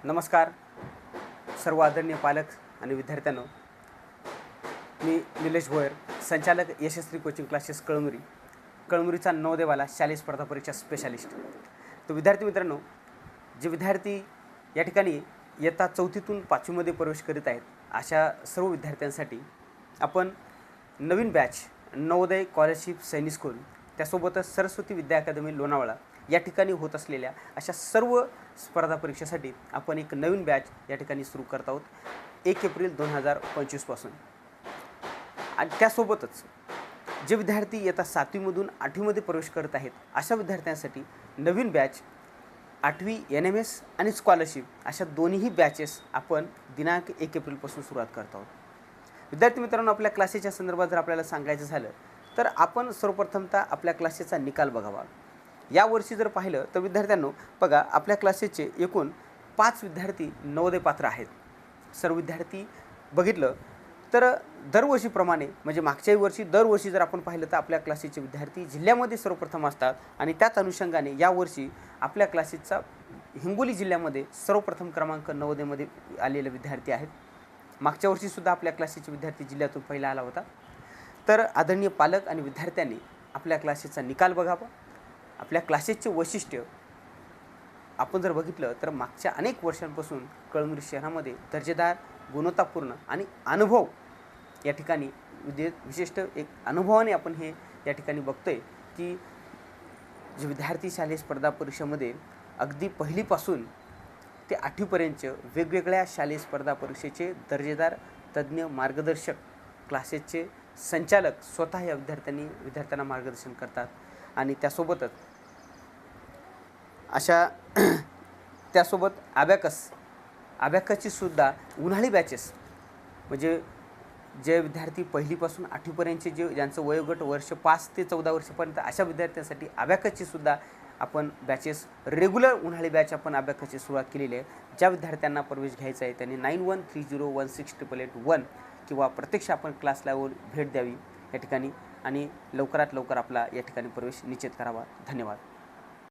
नमस्कार सर्व आदरणीय पालक आणि विद्यार्थ्यांनो, मी निलेश भोयर, संचालक यशस्वी कोचिंग क्लासेस कळमुरीचा नवोदयवाला शालेय स्पर्धा परीक्षा स्पेशालिस्ट. तो विद्यार्थी मित्रांनो, जे विद्यार्थी या ठिकाणी इयत्ता 4थीतून 5वीमध्ये प्रवेश करीत आहेत, अशा सर्व विद्यार्थ्यांसाठी आपण नवीन बॅच नवोदय स्कॉलरशिप सैनिक स्कूल, त्यासोबतच सरस्वती विद्या अकादमी लोणावळा या ठिकाणी होत असलेल्या अशा सर्व स्पर्धा परीक्षेसाठी आपण एक नवीन बॅच या ठिकाणी सुरू करत आहोत 1 एप्रिल 2025 पासून. आणि त्यासोबतच जे विद्यार्थी इयत्ता 7वीमधून 8वीमध्ये प्रवेश करत आहेत, अशा विद्यार्थ्यांसाठी नवीन बॅच 8वी NMS आणि स्कॉलरशिप अशा दोन्ही बॅचेस आपण दिनांक 1 एप्रिलपासून सुरुवात करत आहोत. विद्यार्थी मित्रांनो, आपल्या क्लासेसच्या संदर्भात जर आपल्याला सांगायचं झालं तर आपण सर्वप्रथमतः आपल्या क्लासेसचा निकाल बघावा. यावर्षी जर पाहिलं तर विद्यार्थ्यांनो बघा, आपल्या क्लासेसचे एकूण 5 विद्यार्थी नवोदय पात्र आहेत. सर्व विद्यार्थी बघितलं तर दरवर्षीप्रमाणे म्हणजे मागच्याही वर्षी दरवर्षी जर आपण पाहिलं तर आपल्या क्लासेसचे विद्यार्थी जिल्ह्यामध्ये सर्वप्रथम असतात आणि त्याच अनुषंगाने यावर्षी आपल्या क्लासेसचा हिंगोली जिल्ह्यामध्ये सर्वप्रथम क्रमांक नवोदयमध्ये आलेले विद्यार्थी आहेत. मागच्या वर्षीसुद्धा आपल्या क्लासेसचे विद्यार्थी जिल्ह्यातून पहिला आला होता. तर आदरणीय पालक आणि विद्यार्थ्यांनी आपल्या क्लासेसचा निकाल बघावा. आपल्या क्लासेसचे वैशिष्ट्य आपण जर बघितलं तर मागच्या अनेक वर्षांपासून कळमुरी शहरामध्ये दर्जेदार, गुणवत्तापूर्ण आणि अनुभव या ठिकाणी विशिष्ट एक अनुभवाने आपण हे या ठिकाणी बघतोय की जे विद्यार्थी शालेय स्पर्धा परीक्षेमध्ये अगदी पहिलीपासून ते 8वीपर्यंत वेगवेगळ्या शालेय स्पर्धा परीक्षेचे दर्जेदार तज्ज्ञ मार्गदर्शक क्लासेसचे संचालक स्वतः या विद्यार्थ्यांना मार्गदर्शन करतात. आणि त्यासोबत अबॅकसची सुद्धा उन्हाळी बॅचेस, म्हणजे जे विद्यार्थी पहिलीपासून 8वीपर्यंतचे ज्यांचं वयोगट वर्ष 5 ते 14 वर्षापर्यंत अशा विद्यार्थ्यांसाठी अबॅकसची सुद्धा आपण बॅचेस रेग्युलर उन्हाळी बॅच आपण अबॅकसची सुरुवात केलेली आहे. ज्या विद्यार्थ्यांना प्रवेश घ्यायचा आहे त्यांनी 9130168881 किंवा प्रत्यक्ष आपण क्लासला भेट द्यावी या ठिकाणी आणि लवकरात लवकर आपला या ठिकाणी प्रवेश निश्चित करावा. धन्यवाद.